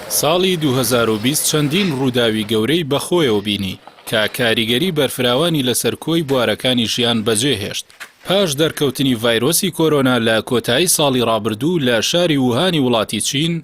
ساڵی 2020 چەندین ڕووداوی گەورەی بەخۆیەوە بینی کە کاریگەری بەرفراوانی لەسەر کۆی بوارەکانی ژیان بەجێهێشت. پاش دەرکەوتنی ڤایرۆسی کۆرۆنا لە کۆتایی ساڵی ڕابردوو لە شاری ووهانی وڵاتی چین،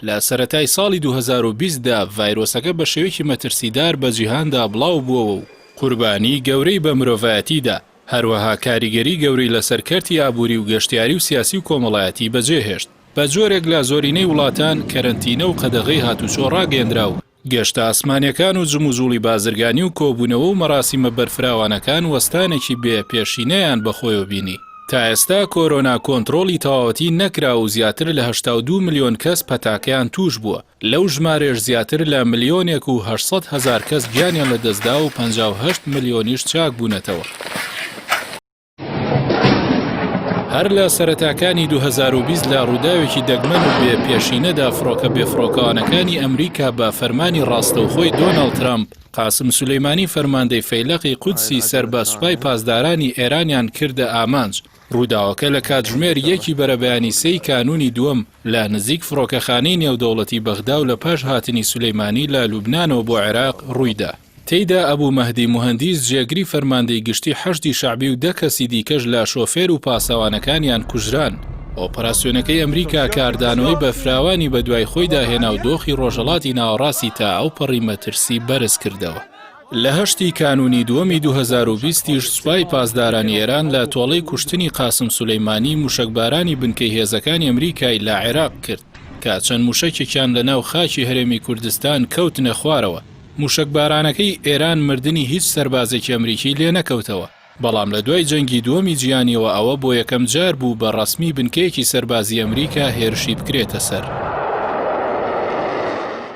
لە سەرەتای ساڵی 2020دا ڤایرۆسەکە بە شێوەیەکی مەترسیدار بە جیهاندا بڵاو بووەوە و قوربانی گەورەی بە مرۆڤایەتیدا. هەروەها کاریگەری گەورەی لەسەر کەرتی ئابووری و گەشتیاری و سیاسی و کۆمەڵایەتی بەجێهێشت. بە جۆرێک لە زۆرینەی وڵاتان کەرەنتینە و قەدەغەی هاتوچۆ ڕاگەیەندرا و گەشتە ئاسمانیەکان و جموزوڵی بازرگانی و کۆبوونەوە و مەراسیمە بەرفراوانەکان وەستانێکی بێ پێشینەیان بەخۆیەوە بینی. تا ئێستا کۆرۆنا کۆنتڕۆڵی تەواوەتی نەکرا و زیاتر لە 82 ملیۆن کەس پەتاکەیان توش بووە. لەو ژمارەش زیاتر لە 1,800,000 کەس گیانیان لەدەستدا و 58 ملیۆنیش چاک بوونەتەوە. هەر لە سەرەتاکانی 2020 لە ڕووداوێکی دەگمەن و بێ پێشینەدا فڕۆکە بێفڕۆکەوانەکانی ئەمریکا بە فەرمانی ڕاستەوخۆی دۆناڵد ترامپ قاسم سولەیمانی فەرماندەی فەیلقی قودسی سەر بە سوپای پاسدارانی ئێرانیان کردە ئامانج. ڕووداوەکە لە کاتژمێر 1 بەرەبەیانی 3 کانونی دووەم لە نزیک فڕۆکەخانەی نێودەوڵەتی بەغدا و لە پاش هاتنی سولەیمانی لە لوبنانەوە بۆ عێراق ڕوویدا. تێیدا ئەبوو مەهدی موهەندیس جێگری فەرماندەی گشتی حەشتی شەعبی و 10 کەسی دیکەش لە شۆفێر و پاسەوانەکانیان کوژران. ئۆپەراسیۆنەکەی ئەمریکا کاردانەوەی بەفراوانی بە دوای خۆیدا هێنا و دۆخی ڕۆژهەڵاتی ناوەڕاستی تا ئەو پەڕی مەترسی بەرز کردەوە. لە 8 کانونی دووەمی 2020 سوپای پاسدارانی ئێران لە تۆڵەی کوشتنی قاسم سولەیمانی موشکبارانی بنکەی هێزەکانی ئەمریکای لە عێراق کرد کە چەند موشەکێکیان لە ناو خاکی هەرێمی کوردستان کەوتنە خوارەوە. موشکبارانەکەی ئێران مردنی هیچ سەربازێکی ئەمریکی لێ نەکەوتەوە، بەڵام لە دوای جەنگی دووەمی جیهانیەوە ئەوە بۆ یەکەم جار بوو بە ڕەسمی بنکەیەکی سەربازی ئەمریکا هێرشی بکرێتە سەر.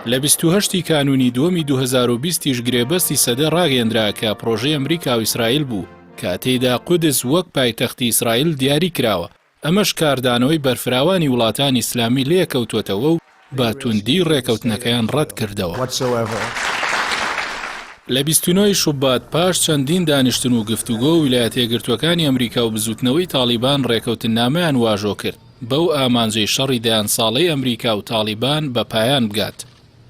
لە 28 کانونی دووەمی 2020 گرێبەستی سەدە ڕاگەیەندرا کە پرۆژەی ئەمریکا و ئیسرائیل بوو کە تێیدا قودس وەک پایتەختی ئیسرائیل دیاری کراوە. ئەمەش کاردانەوەی بەرفراوانی وڵاتانی ئیسلامی لێکەوتوتەوە و بە توندی ڕێکەوتنەکەیان ڕەت کردەوە. لە 29 شوبات پاش چەندین دانیشتن و گفتوگۆ و ویلایەتە یەکگرتووەکانی ئەمریکا و بزوتنەوەی تاڵیبان ڕێکەوتنامەیان واژۆ کرد بەو ئامانجەی شەڕی دەیان ساڵەی ئەمریکا و تاڵیبان بە پایان بگات.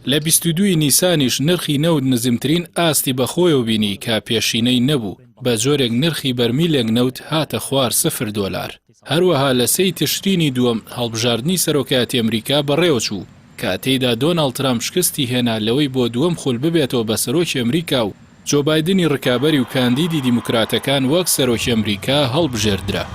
لە 22 نیسانیش نرخی نەوت نزمترین ئاستی بەخۆیەوە بینی کە پێشینەی نەبوو، بە جۆرێک نرخی بەرمیلێک نەوت هاتە خوار $0. هەروەها لە 3 تشرینی دووەم هەڵبژاردننی سەرۆکایەتی ئەمریکا بەڕێوەچوو کاتێدا دۆناڵد ترامپ شکستی هێنا لەوەی بۆ دووەم خول ببێتەوە بە سەرۆکی ئەمریکا و جۆ بایدنی ڕکابەری و کاندیدی دیموکراتەکان وەک سەرۆکی ئەمریکا هەڵبژێردرا.